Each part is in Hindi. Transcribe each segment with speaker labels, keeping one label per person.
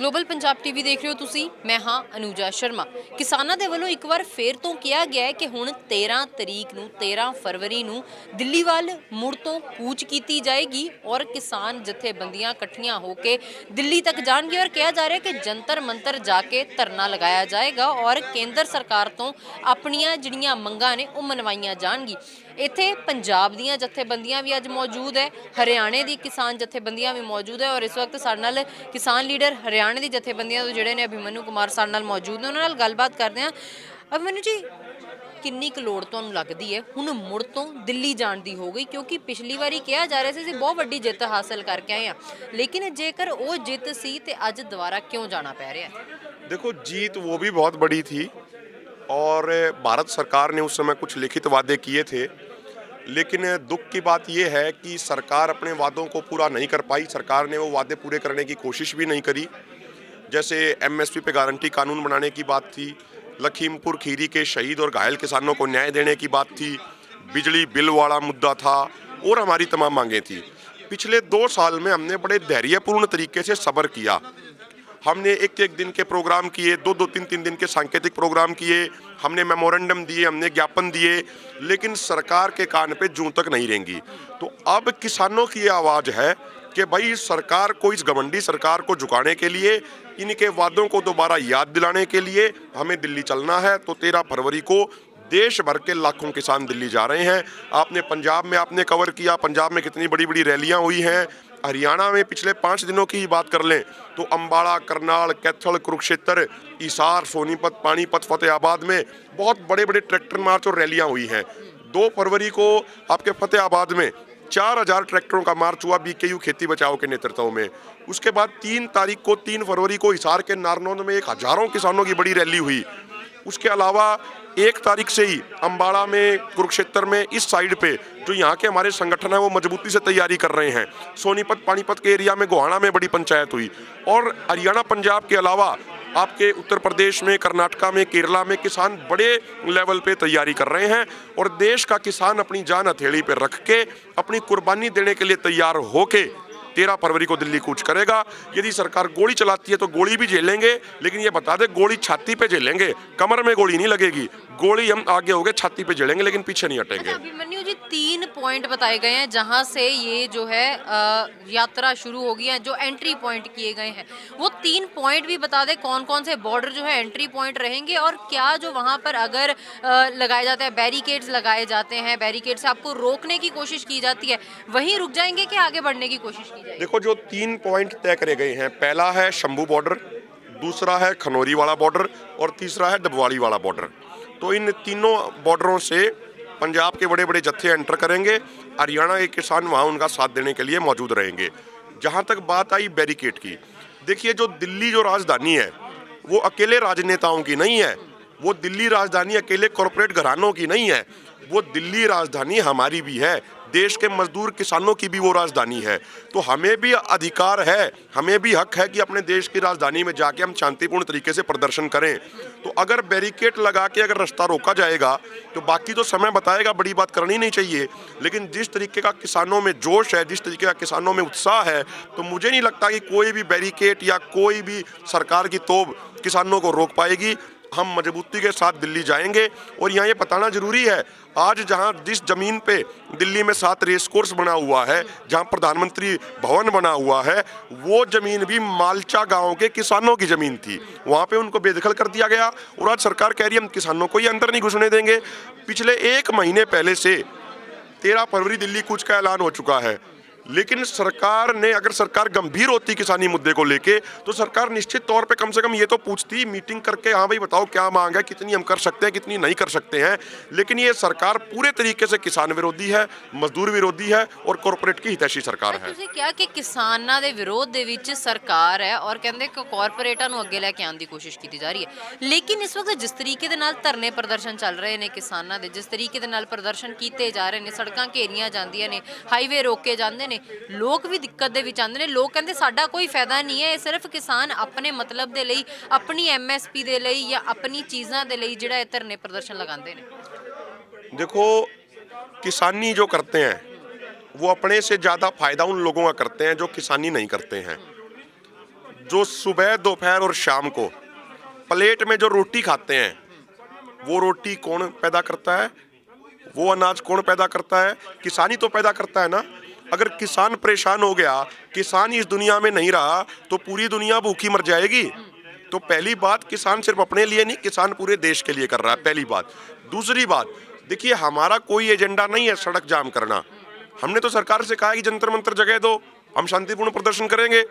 Speaker 1: ग्लोबल पंजाब टीवी देख रहे हो ਤੁਸੀਂ मैं हाँ अनुजा शर्मा। किसानों के वालों एक बार फिर तो किया गया है कि हुण 13 तरीक नूं 13 फरवरी नूं दिल्ली वाल मुड़ तो कूच की जाएगी और किसान जथेबंदियां इकट्ठियां होकर दिल्ली तक जाएंगी और कहा जा रहा है कि जंतर मंतर जाके धरना लगाया जाएगा और केंद्र सरकार तो अपनियां जिहड़ियां मंगां ने वो मनवाईयां जाणगी। इत्थे पंजाब दीयां जथेबंदियां भी अज मौजूद है, हरियाणे दी किसान जथेबंदियां भी मौजूद है और इस वक्त साडे नाल किसान लीडर हरियाणे दी जथेबंदियां तो जिहड़े ने अभिमन्यु कुमार साडे नाल मौजूद ने, उन्हां नाल गलबात करदे हां। अभिमन्यु जी, किन्नी क लोड़ तुहानूं लगदी है हुण मुड़ तो दिल्ली जाण दी हो गई, क्योंकि पिछली वारी कहा जा रहा सी असीं बहुत वड्डी जिੱਤ हासिल करके आए हैं, लेकिन जेकर वो जिੱਤ सी ते अज दोबारा क्यों जाना पै रहा है?
Speaker 2: देखो, जीत वो भी बहुत बड़ी थी और भारत सरकार ने उस समय कुछ लिखित वादे किए थे, लेकिन दुख की बात यह है कि सरकार अपने वादों को पूरा नहीं कर पाई। सरकार ने वो वादे पूरे करने की कोशिश भी नहीं करी। जैसे एमएसपी पे गारंटी कानून बनाने की बात थी, लखीमपुर खीरी के शहीद और घायल किसानों को न्याय देने की बात थी, बिजली बिल वाला मुद्दा था और हमारी तमाम मांगें थी। पिछले 2 साल में हमने बड़े धैर्यपूर्ण तरीके से सब्र किया। हमने एक एक दिन के प्रोग्राम किए, 2-2 3-3 दिन के सांकेतिक प्रोग्राम किए, हमने मेमोरेंडम दिए, हमने ज्ञापन दिए, लेकिन सरकार के कान पे जूं तक नहीं रेंगी। तो अब किसानों की आवाज़ है कि भाई सरकार को, इस घमंडी सरकार को झुकाने के लिए, इनके वादों को दोबारा याद दिलाने के लिए हमें दिल्ली चलना है। तो 13 फरवरी को देश भर के लाखों किसान दिल्ली जा रहे हैं। आपने पंजाब में आपने कवर किया, पंजाब में कितनी बड़ी बड़ी रैलियां हुई हैं। हरियाणा में पिछले 5 दिनों की ही बात कर लें तो अम्बाड़ा, करनाल, कैथल, कुरुक्षेत्र, हिसार, सोनीपत, पानीपत, फतेहाबाद में बहुत बड़े बड़े ट्रैक्टर मार्च और रैलियां हुई हैं। 2 फरवरी को आपके फतेहाबाद में 4000 ट्रैक्टरों का मार्च हुआ बीकेयू खेती बचाओ के नेतृत्व में। उसके बाद 3 फरवरी को हिसार के नारनौंद में 1000 किसानों की बड़ी रैली हुई। उसके अलावा 1 तारीख से ही अम्बाड़ा में, कुरुक्षेत्र में, इस साइड पे जो यहाँ के हमारे संगठन है वो मजबूती से तैयारी कर रहे हैं। सोनीपत, पानीपत के एरिया में गोहाना में बड़ी पंचायत हुई। और हरियाणा पंजाब के अलावा आपके उत्तर प्रदेश में, कर्नाटका में, केरला में किसान बड़े लेवल पे तैयारी कर रहे हैं। और देश का किसान अपनी जान हथेली पे रख के अपनी कुर्बानी देने के लिए तैयार होके 13 फरवरी को दिल्ली कूच करेगा। यदि सरकार गोली चलाती है तो गोली भी झेलेंगे, लेकिन ये बता दे, गोली छाती पे झेलेंगे, कमर में गोली नहीं लगेगी। गोली हम आगे हो गए छाती पे झेलेंगे, लेकिन पीछे नहीं हटेंगे।
Speaker 1: अच्छा अभिमन्यु जी, 3 पॉइंट बताए गए हैं जहां से ये जो है यात्रा शुरू होगी है, जो एंट्री पॉइंट किए गए हैं वो 3 पॉइंट भी बता दें कौन कौन से बॉर्डर जो है एंट्री पॉइंट रहेंगे और क्या जो वहां पर अगर लगाए जाते हैं बैरिकेड्स लगाए जाते हैं, बैरिकेड से आपको रोकने की कोशिश की जाती है, वहीं रुक जाएंगे कि आगे बढ़ने की कोशिश की जाएगी?
Speaker 2: देखो, जो 3 पॉइंट तय करे गए हैं, पहला है शंभू बॉर्डर, दूसरा है खनौरी वाला बॉर्डर और तीसरा है डबवाली वाला बॉर्डर। तो इन तीनों बॉर्डरों से पंजाब के बड़े बड़े जत्थे एंटर करेंगे। हरियाणा के किसान वहाँ उनका साथ देने के लिए मौजूद रहेंगे। जहाँ तक बात आई बैरिकेड की, देखिए, जो दिल्ली जो राजधानी है वो अकेले राजनेताओं की नहीं है, वो दिल्ली राजधानी अकेले कॉरपोरेट घरानों की नहीं है, वो दिल्ली राजधानी हमारी भी है, देश के मजदूर किसानों की भी वो राजधानी है। तो हमें भी अधिकार है, हमें भी हक है कि अपने देश की राजधानी में जाके हम शांतिपूर्ण तरीके से प्रदर्शन करें। तो अगर बैरिकेड लगा के अगर रास्ता रोका जाएगा तो बाकी तो समय बताएगा, बड़ी बात करनी नहीं चाहिए। लेकिन जिस तरीके का किसानों में जोश है, जिस तरीके का किसानों में उत्साह है, तो मुझे नहीं लगता कि कोई भी बैरिकेड या कोई भी सरकार की तोप किसानों को रोक पाएगी। हम मजबूती के साथ दिल्ली जाएंगे। और यहाँ ये बताना जरूरी है, आज जहाँ जिस जमीन पे दिल्ली में 7 रेस कोर्स बना हुआ है, जहाँ प्रधानमंत्री भवन बना हुआ है, वो जमीन भी मालचा गांव के किसानों की जमीन थी। वहाँ पे उनको बेदखल कर दिया गया और आज सरकार कह रही है हम किसानों को ये अंदर नहीं घुसने देंगे। पिछले 1 महीने पहले से 13 फरवरी दिल्ली कूच का ऐलान हो चुका है, लेकिन सरकार ने, अगर सरकार गंभीर होती किसानी मुद्दे को लेके, तो सरकार निश्चित तौर पे कम से कम ये तो पूछती मीटिंग करके, हाँ भाई बताओ क्या मांग है, कितनी हम कर सकते हैं, कितनी नहीं कर सकते हैं। लेकिन ये सरकार पूरे तरीके से किसान विरोधी है, मजदूर विरोधी है और कॉरपोरेट की हितैषी सरकार है।
Speaker 1: ਤੁਸੀਂ ਕਿਹਾ ਕਿ ਕਿਸਾਨਾਂ ਦੇ ਵਿਰੋਧ ਦੇ ਵਿੱਚ ਸਰਕਾਰ ਹੈ ਔਰ ਕਹਿੰਦੇ ਕਿ ਕਾਰਪੋਰੇਟਾਂ ਨੂੰ ਅੱਗੇ ਲੈ ਕੇ ਆਉਣ ਦੀ ਕੋਸ਼ਿਸ਼ ਕੀਤੀ ਜਾ ਰਹੀ ਹੈ, ਲੇਕਿਨ ਇਸ ਵਕਤ ਜਿਸ ਤਰੀਕੇ ਦੇ ਨਾਲ ਧਰਨੇ ਪ੍ਰਦਰਸ਼ਨ ਚੱਲ ਰਹੇ ਨੇ ਕਿਸਾਨਾਂ ਦੇ, ਜਿਸ ਤਰੀਕੇ ਦੇ ਨਾਲ ਪ੍ਰਦਰਸ਼ਨ ਕੀਤੇ ਜਾ ਰਹੇ ਨੇ, ਸੜਕਾਂ ਘੇਰੀਆਂ ਜਾਂਦੀਆਂ ਨੇ, ਹਾਈਵੇ ਰੋਕੇ ਜਾਂਦੇ ਨੇ, लोग भी दिक्कत दे विच आंदे ने। लोग कहंदे साडा कोई फायदा नहीं है, सिर्फ किसान अपने मतलब दे लई, अपनी एमएसपी दे लई या अपनी चीज़ां दे लई जिहड़ा इह धरने प्रदर्शन लगांदे ने।
Speaker 2: देखो, किसानी जो करते हैं वो अपने से ज़्यादा फायदा उन लोगों का करते हैं जो किसानी नहीं करते हैं। जो सुबह दोपहर और शाम को प्लेट में जो रोटी खाते हैं, वो रोटी कौन पैदा करता है? वो अनाज कौन पैदा करता है? किसान ही तो पैदा करता है ना। अगर किसान परेशान हो गया, किसान ही इस दुनिया में नहीं रहा, तो पूरी दुनिया भूखी मर जाएगी। तो पहली बात, किसान सिर्फ अपने लिए नहीं, किसान पूरे देश के लिए कर रहा है, पहली बात। दूसरी बात, देखिए हमारा कोई एजेंडा नहीं है सड़क जाम करना। हमने तो सरकार से कहा है कि जंतर मंतर जगह दो, हम शांतिपूर्ण प्रदर्शन करेंगे,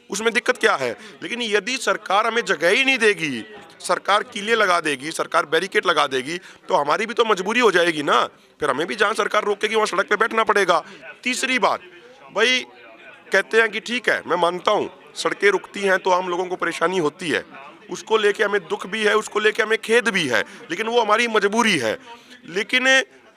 Speaker 2: उसमें दिक्कत क्या है। लेकिन यदि सरकार हमें जगह ही नहीं देगी, सरकार कीले लगा देगी, सरकार बैरिकेड लगा देगी, तो हमारी भी तो मजबूरी हो जाएगी ना। फिर हमें भी जहाँ सरकार रोकेगी वहाँ सड़क पे बैठना पड़ेगा। तीसरी बात, भाई कहते हैं कि ठीक है, मैं मानता हूँ सड़कें रुकती हैं तो आम लोगों को परेशानी होती है, उसको लेके हमें दुख भी है, उसको लेके हमें खेद भी है, लेकिन वो हमारी मजबूरी है। लेकिन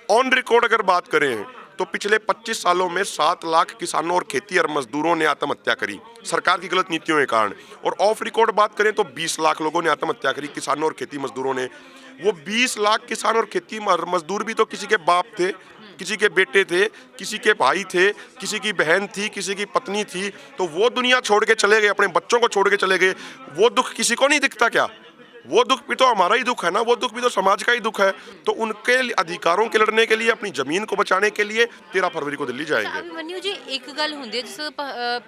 Speaker 2: ऑन रिकॉर्ड अगर बात करें तो पिछले 25 सालों में 7 लाख किसानों और खेती और मजदूरों ने आत्महत्या करी सरकार की गलत नीतियों के कारण। और ऑफ रिकॉर्ड बात करें तो 20 लाख लोगों ने आत्महत्या करी, किसानों और खेती मजदूरों ने। वो 20 लाख किसान और खेती मजदूर भी तो किसी के बाप थे, किसी के बेटे थे, किसी के भाई थे, किसी की बहन थी, किसी की पत्नी थी। तो वो दुनिया छोड़ के चले गए, अपने बच्चों को छोड़ के चले गए। वो दुख किसी को नहीं दिखता क्या? वो दुख भी तो हमारा ही दुख है ना, वो दुख भी तो समाज का ही दुख है। तो उनके अधिकारों के लड़ने के लिए, अपनी जमीन को बचाने के लिए 13 फरवरी को दिल्ली जाएंगे।
Speaker 1: अभिमन्यु जी, एक गल होती है, जैसे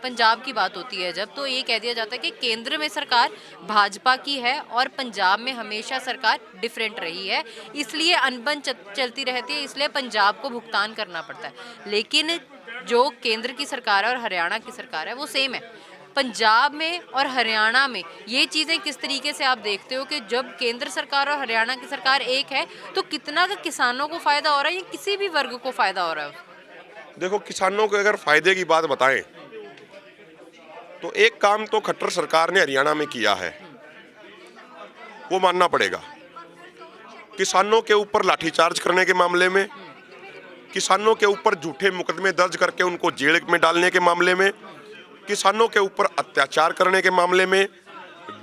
Speaker 1: पंजाब की बात होती है जब, तो ये कह दिया जाता है कि केंद्र में सरकार भाजपा की है और पंजाब में हमेशा सरकार डिफरेंट रही है, इसलिए अनबन चलती रहती है, इसलिए पंजाब को भुगतान करना पड़ता है। लेकिन जो केंद्र की सरकार है और हरियाणा की सरकार है वो सेम है। पंजाब में और हरियाणा में ये चीज़ें किस तरीके से आप देखते हो कि जब केंद्र सरकार और हरियाणा की सरकार एक है तो कितना का किसानों को फ़ायदा हो रहा है या किसी भी वर्ग को फ़ायदा हो रहा है?
Speaker 2: देखो, किसानों को अगर फायदे की बात बताएं तो एक काम तो खट्टर सरकार ने हरियाणा में किया है, वो मानना पड़ेगा। किसानों के ऊपर लाठीचार्ज करने के मामले में, किसानों के ऊपर झूठे मुकदमे दर्ज करके उनको जेल में डालने के मामले में, किसानों के ऊपर अत्याचार करने के मामले में,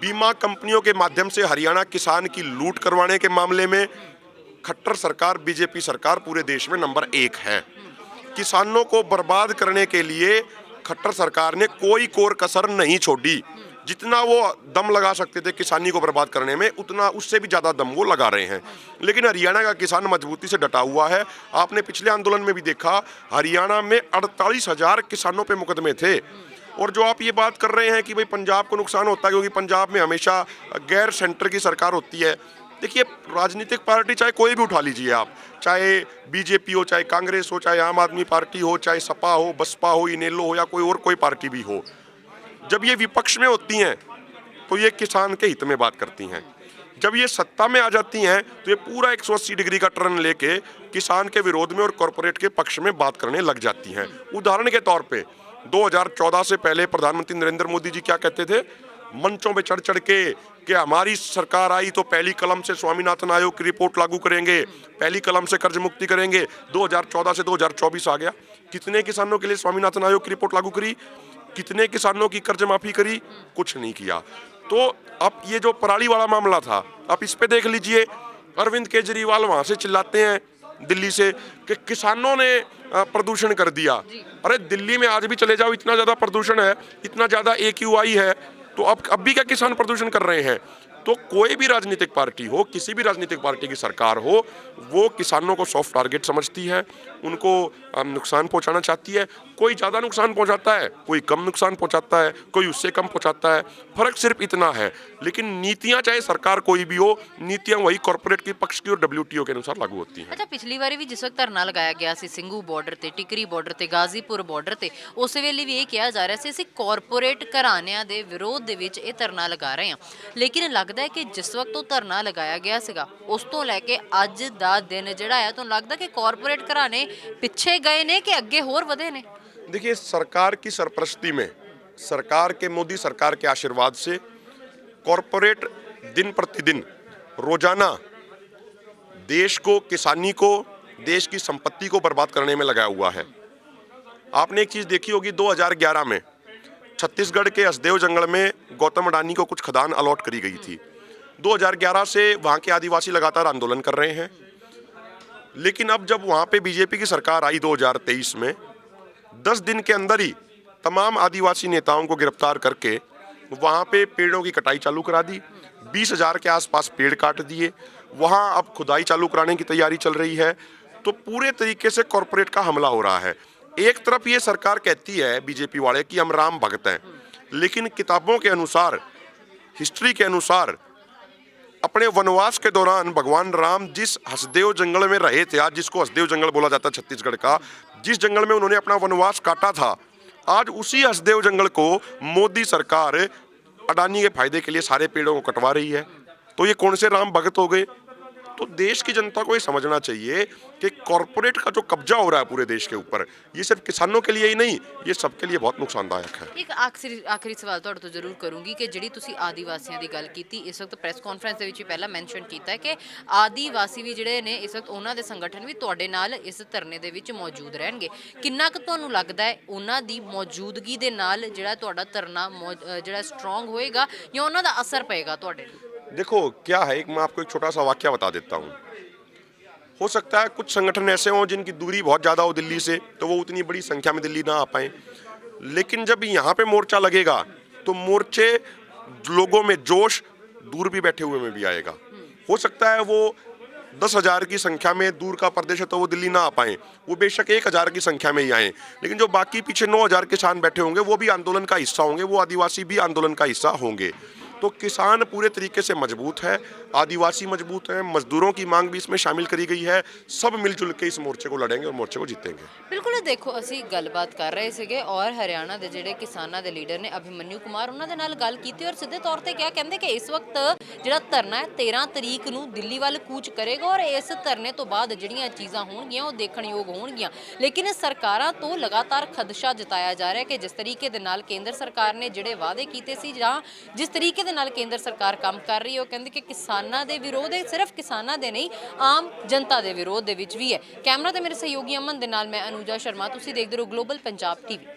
Speaker 2: बीमा कंपनियों के माध्यम से हरियाणा किसान की लूट करवाने के मामले में खट्टर सरकार, बीजेपी सरकार पूरे देश में नंबर 1 है। किसानों को बर्बाद करने के लिए खट्टर सरकार ने कोई कोर कसर नहीं छोड़ी। जितना वो दम लगा सकते थे किसानी को बर्बाद करने में, उतना उससे भी ज़्यादा दम वो लगा रहे हैं। लेकिन हरियाणा का किसान मजबूती से डटा हुआ है। आपने पिछले आंदोलन में भी देखा, हरियाणा में 48,000 किसानों पे मुकदमे थे। और जो आप ये बात कर रहे हैं कि भाई पंजाब को नुकसान होता है क्योंकि पंजाब में हमेशा गैर सेंटर की सरकार होती है, देखिए राजनीतिक पार्टी चाहे कोई भी उठा लीजिए आप, चाहे बीजेपी हो, चाहे कांग्रेस हो, चाहे आम आदमी पार्टी हो, चाहे सपा हो, बसपा हो, इनेलो हो या कोई और कोई पार्टी भी हो, जब ये विपक्ष में होती हैं तो ये किसान के हित में बात करती हैं। जब ये सत्ता में आ जाती हैं तो ये पूरा 180 डिग्री का टर्न लेके किसान के विरोध में और कॉरपोरेट के पक्ष में बात करने लग जाती हैं। उदाहरण के तौर पे 2014 से पहले प्रधानमंत्री नरेंद्र मोदी जी क्या कहते थे मंचों पे चढ़ चढ़ के कि हमारी सरकार आई तो पहली कलम से स्वामीनाथन आयोग की रिपोर्ट लागू करेंगे, पहली कलम से कर्ज मुक्ति करेंगे। 2014 से 2024 आ गया, कितने किसानों के लिए स्वामीनाथन आयोग की रिपोर्ट लागू करी? कितने किसानों की कर्ज माफी करी? कुछ नहीं किया। तो अब ये जो पराली वाला मामला था, आप इस पे देख लीजिए, अरविंद केजरीवाल वहां से चिल्लाते हैं दिल्ली से कि किसानों ने प्रदूषण कर दिया। अरे दिल्ली में आज भी चले जाओ, इतना ज्यादा प्रदूषण है, इतना ज्यादा AQI है, तो अब भी क्या किसान प्रदूषण कर रहे हैं? तो कोई भी राजनीतिक पार्टी हो, किसी भी राजनीतिक पार्टी की सरकार हो, वो किसानों को सॉफ्ट टारगेट समझती है, उनको नुकसान पहुंचाना चाहती है। कोई ज़्यादा नुकसान पहुंचाता है, कोई कम नुकसान पहुंचाता है, कोई उससे कम पहुंचाता है। फर्क सिर्फ इतना है। लेकिन नीतियां चाहे सरकार कोई भी हो, नीतियां वही कॉर्पोरेट के पक्ष की और WTO के अनुसार लागू होती हैं।
Speaker 1: अच्छा, पिछली बारी भी जिस वक्त धरना लगाया गया सी ਸਿੰਘੂ ਬਾਰਡਰ ਤੇ, ਟਿਕਰੀ ਬਾਰਡਰ ਤੇ, ਗਾਜ਼ੀਪੁਰ ਬਾਰਡਰ ਤੇ, ਉਸ ਵੇਲੇ ਵੀ ਇਹ ਕਿਹਾ ਜਾ ਰਿਹਾ ਸੀ ਅਸੀਂ ਕਾਰਪੋਰੇਟ ਘਰਾਣਿਆਂ ਦੇ ਵਿਰੋਧ ਦੇ ਵਿੱਚ ਇਹ ਧਰਨਾ ਲਗਾ ਰਹੇ ਹਾਂ। ਲੇਕਿਨ ਲੱਗਦਾ ਹੈ ਕਿ ਜਿਸ ਵਕਤ ਉਹ ਧਰਨਾ ਲਗਾਇਆ ਗਿਆ ਸੀਗਾ ਉਸ ਤੋਂ ਲੈ ਕੇ ਅੱਜ ਦਾ ਦਿਨ ਜਿਹੜਾ ਹੈ ਤੁਹਾਨੂੰ ਲੱਗਦਾ ਕਿ ਕਾਰਪੋਰੇਟ ਘਰਾਣੇ ਪਿੱਛੇ ਗਏ ਨੇ ਕਿ ਅੱਗੇ ਹੋਰ ਵਧੇ ਨੇ?
Speaker 2: देखिए, सरकार की सरपरस्ती में, सरकार के, मोदी सरकार के आशीर्वाद से कॉरपोरेट दिन प्रतिदिन रोजाना देश को, किसानी को, देश की संपत्ति को बर्बाद करने में लगा हुआ है। आपने एक चीज देखी होगी, 2011 में छत्तीसगढ़ के हसदेव जंगल में गौतम अडानी को कुछ खदान अलॉट करी गई थी। 2011 से वहां के आदिवासी लगातार आंदोलन कर रहे हैं। लेकिन अब जब वहां पे बीजेपी की सरकार आई 2023 में, 10 दिन के अंदर ही तमाम आदिवासी नेताओं को गिरफ्तार करके वहाँ पे पेड़ों की कटाई चालू करा दी, 20,000 के आसपास पेड़ काट दिए, वहाँ अब खुदाई चालू कराने की तैयारी चल रही है। तो पूरे तरीके से कॉरपोरेट का हमला हो रहा है। एक तरफ ये सरकार कहती है बीजेपी वाले कि हम राम भक्त हैं, लेकिन किताबों के अनुसार, हिस्ट्री के अनुसार, अपने वनवास के दौरान भगवान राम जिस हसदेव जंगल में रहे थे, आज जिसको हसदेव जंगल बोला जाता है छत्तीसगढ़ का, जिस जंगल में उन्होंने अपना वनवास काटा था, आज उसी हसदेव जंगल को मोदी सरकार अडानी के फायदे के लिए सारे पेड़ों को कटवा रही है। तो ये कौन से राम भक्त हो गए? तो देश की जनता को ये समझना चाहिए कि कॉरपोरेट का जो कब्जा हो रहा है पूरे देश के ऊपर, ये सिर्फ किसानों के लिए ही नहीं, ये सबके लिए बहुत नुकसानदायक है।
Speaker 1: ਇੱਕ ਆਖਰੀ ਸਵਾਲ ਤੁਹਾਡੇ ਤੋਂ ਜ਼ਰੂਰ ਕਰੂੰਗੀ ਕਿ ਜਿਹੜੀ ਤੁਸੀਂ ਆਦੀਵਾਸੀਆਂ ਦੀ ਗੱਲ ਕੀਤੀ, ਇਸ ਵਕਤ ਪ੍ਰੈਸ ਕਾਨਫਰੰਸ ਦੇ ਵਿੱਚ ਹੀ ਪਹਿਲਾਂ ਮੈਂਸ਼ਨ ਕੀਤਾ ਹੈ ਕਿ ਆਦੀਵਾਸੀ ਵੀ ਜਿਹੜੇ ਨੇ ਇਸ ਵਕਤ ਉਹਨਾਂ ਦੇ ਸੰਗਠਨ ਵੀ ਤੁਹਾਡੇ ਨਾਲ ਇਸ ਧਰਨੇ ਦੇ ਵਿੱਚ ਮੌਜੂਦ ਰਹਿਣਗੇ। ਕਿੰਨਾ ਕੁ ਤੁਹਾਨੂੰ ਲੱਗਦਾ ਹੈ ਉਹਨਾਂ ਦੀ ਮੌਜੂਦਗੀ ਦੇ ਨਾਲ ਜਿਹੜਾ ਤੁਹਾਡਾ ਧਰਨਾ ਜਿਹੜਾ ਸਟਰੋਂਗ ਹੋਏਗਾ ਜਾਂ ਉਹਨਾਂ ਦਾ ਅਸਰ ਪਏਗਾ ਤੁਹਾਡੇ ਤੇ?
Speaker 2: देखो क्या है, मैं आपको एक छोटा सा वाक्य बता देता हूँ। हो सकता है कुछ संगठन ऐसे हों जिनकी दूरी बहुत ज़्यादा हो दिल्ली से, तो वो उतनी बड़ी संख्या में दिल्ली ना आ पाए, लेकिन जब यहाँ पे मोर्चा लगेगा तो मोर्चे लोगों में जोश दूर भी बैठे हुए में भी आएगा। हो सकता है वो 10,000 की संख्या में दूर का प्रदेश है तो वो दिल्ली ना आ पाए, वो बेशक 1,000 की संख्या में ही आए, लेकिन जो बाकी पीछे 9,000 किसान बैठे होंगे वो भी आंदोलन का हिस्सा होंगे, वो आदिवासी भी आंदोलन का हिस्सा होंगे। तो किसान पूरे तरीके से मजबूत है, आदिवासी मजबूत हैं, मजदूरों की मांग भी इसमें शामिल करी गई है। सब मिलजुल के इस मोर्चे को लड़ेंगे और मोर्चे को जीतेंगे।
Speaker 1: ਬਿਲਕੁਲ ਦੇਖੋ ਅਸੀਂ ਗੱਲਬਾਤ ਕਰ ਰਹੇ ਸੀਗੇ ਔਰ ਹਰਿਆਣਾ ਦੇ ਜਿਹੜੇ ਕਿਸਾਨਾਂ ਦੇ ਲੀਡਰ ਨੇ ਅਭਿਮਨਿਊ ਕੁਮਾਰ, ਉਹਨਾਂ ਦੇ ਨਾਲ ਗੱਲ ਕੀਤੀ ਔਰ ਸਿੱਧੇ ਤੌਰ ਤੇ ਕਿਹਾ, ਕਹਿੰਦੇ ਕਿ ਇਸ ਵਕਤ ਜਿਹੜਾ ਧਰਨਾ ਹੈ 13 ਤਰੀਕ ਨੂੰ ਦਿੱਲੀ ਵੱਲ ਕੂਚ ਕਰੇਗਾ ਔਰ ਇਸ ਧਰਨੇ ਤੋਂ ਬਾਅਦ ਜਿਹੜੀਆਂ ਚੀਜ਼ਾਂ ਹੋਣਗੀਆਂ ਉਹ ਦੇਖਣਯੋਗ ਹੋਣਗੀਆਂ। ਲੇਕਿਨ ਸਰਕਾਰਾਂ ਤੋਂ ਲਗਾਤਾਰ ਖਦਸ਼ਾ ਜਤਾਇਆ ਜਾ ਰਿਹਾ ਕਿ ਜਿਸ ਤਰੀਕੇ ਦੇ ਨਾਲ ਕੇਂਦਰ ਸਰਕਾਰ ਨੇ ਜਿਹੜੇ ਵਾਅਦੇ ਕੀਤੇ ਸੀ ਜਾਂ ਜਿਸ ਤਰੀਕੇ ਦੇ ਨਾਲ ਕੇਂਦਰ ਸਰਕਾਰ ਕੰਮ ਕਰ ਰਹੀ ਹੈ, ਉਹ ਕਹਿੰਦੇ ਕਿ ਕਿਸਾਨਾਂ ਦੇ ਵਿਰੋਧ ਹੈ, ਸਿਰਫ ਕਿਸਾਨਾਂ ਦੇ ਨਹੀਂ ਆਮ ਜਨਤਾ ਦੇ ਵਿਰੋਧ ਦੇ ਵਿੱਚ ਵੀ ਹੈ। ਕੈਮਰਾ ਤੇ ਮੇਰੇ ਸਹਿਯੋਗੀ ਅਮਨ ਦੇ ਨਾਲ ਮੈਂ ਅਨੂਜਾ ਸ਼ਰਮਾ, ਤੁਸੀਂ ਦੇਖਦੇ ਰਹੋ ਗਲੋਬਲ ਪੰਜਾਬ ਟੀਵੀ।